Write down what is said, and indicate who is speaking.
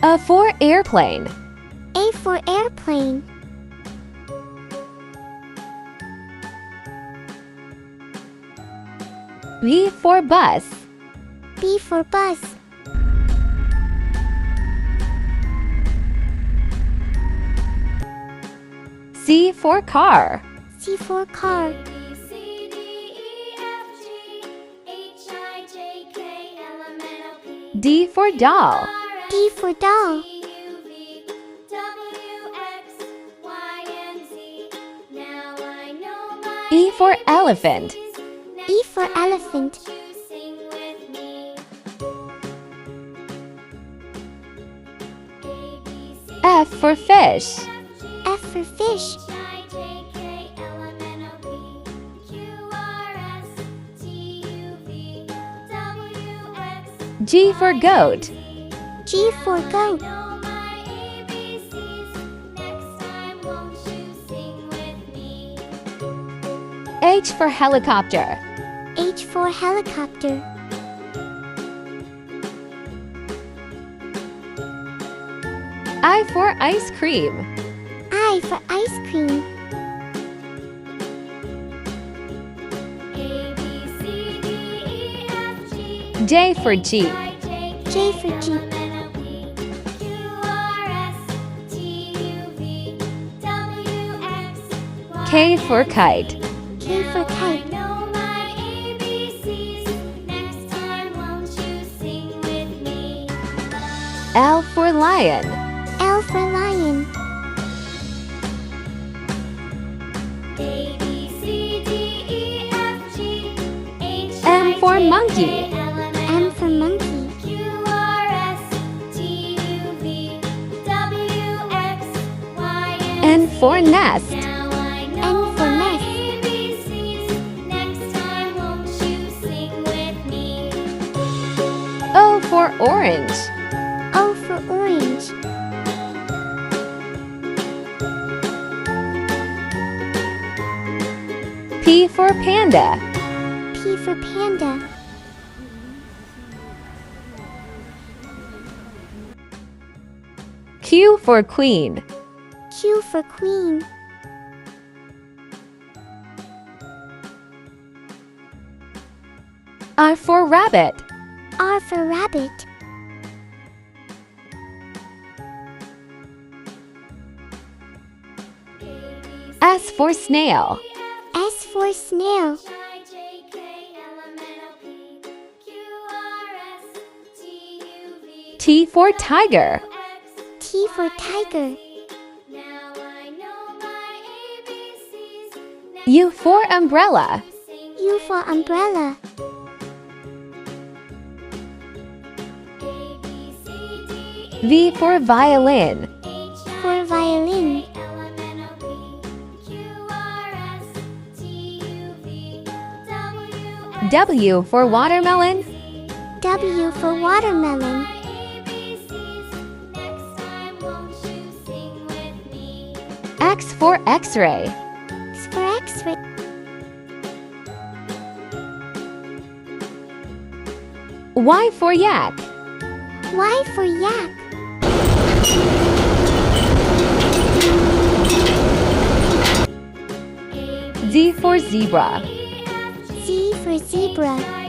Speaker 1: A for airplane.
Speaker 2: A for airplane.
Speaker 1: B for bus.
Speaker 2: B for bus.
Speaker 1: C for car.
Speaker 2: C for car.
Speaker 1: D for doll.
Speaker 2: D for doll.
Speaker 1: E for elephant.
Speaker 2: E for elephant.
Speaker 1: F for fish.
Speaker 2: F for fish.
Speaker 1: G for goat.
Speaker 2: G for goat.
Speaker 1: H for helicopter.
Speaker 2: H for helicopter.
Speaker 1: I for ice cream.
Speaker 2: I for ice cream.
Speaker 1: J for jeep.
Speaker 2: J for jeep.
Speaker 1: K for kite.
Speaker 2: K for kite.
Speaker 1: L for lion.
Speaker 2: L for lion.
Speaker 1: M for monkey.
Speaker 2: M for monkey.
Speaker 1: N for nest.
Speaker 2: N for nest.
Speaker 1: O for orange.
Speaker 2: O for orange.
Speaker 1: P for panda.
Speaker 2: P for panda.
Speaker 1: Q for queen.
Speaker 2: Q for queen.
Speaker 1: R for rabbit.
Speaker 2: R for rabbit.
Speaker 1: S for snail.
Speaker 2: S for snail.
Speaker 1: T for tiger.
Speaker 2: T for tiger.
Speaker 1: U for umbrella.
Speaker 2: U for umbrella.
Speaker 1: V for violin.
Speaker 2: For violin.
Speaker 1: W for watermelon.
Speaker 2: W for watermelon.
Speaker 1: X for x-ray.
Speaker 2: X for x-ray.
Speaker 1: Y for yak.
Speaker 2: Y for yak.
Speaker 1: Z for zebra.
Speaker 2: Z for zebra.